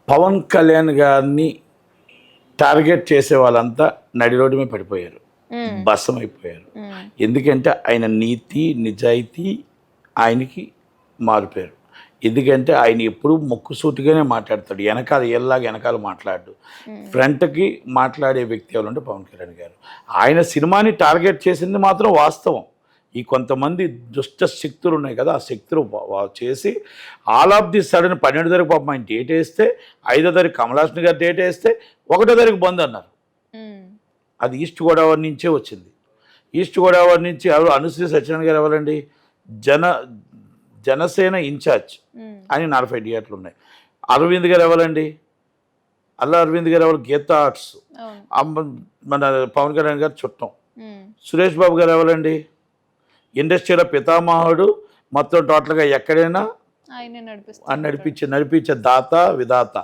పవన్ కళ్యాణ్ గారిని టార్గెట్ చేసే వాళ్ళంతా నడి రోడ్డు మీద పడిపోయారు, భస్మం అయిపోయారు. ఎందుకంటే ఆయన నీతి నిజాయితీ ఆయనకి మారిపోయారు. ఎందుకంటే ఆయన ఎప్పుడు మొక్కుసూటిగానే మాట్లాడతాడు, వెనకాల ఎల్లాగా వెనకాల మాట్లాడు. ఫ్రంట్కి మాట్లాడే వ్యక్తి ఎవరంటే పవన్ కళ్యాణ్ గారు. ఆయన సినిమాని టార్గెట్ చేసింది మాత్రం వాస్తవం. ఈ కొంతమంది దుష్ట శక్తులు ఉన్నాయి కదా, ఆ శక్తులు చేసి ఆల్ ఆఫ్ ది సడన్ 12 తారీఖు పాపం ఆయన డేట్ వేస్తే, 5వ తారీఖు కమలాసన్ గారు డేట్ వేస్తే 1వ తారీఖు బంద్ అన్నారు. అది ఈస్ట్ గోదావరి నుంచే వచ్చింది. ఈస్ట్ గోదావరి నుంచి ఎవరు అనుశ్రీ సత్యనారాయణ గారు ఎవరండి, జనసేన ఇన్ఛార్జ్ అని 40 థియేటర్లు ఉన్నాయి. అరవింద్ గారు ఎవరండి, అల్లా అరవింద్ గారు ఎవరు, గీతా ఆర్ట్స్ మన పవన్ కళ్యాణ్ గారు చుట్టం. సురేష్ బాబు గారు ఎవరండి, ఇండస్ట్రీలో పితామహుడు. మొత్తం టోటల్గా ఎక్కడైనా నడిపించే దాత విధాత.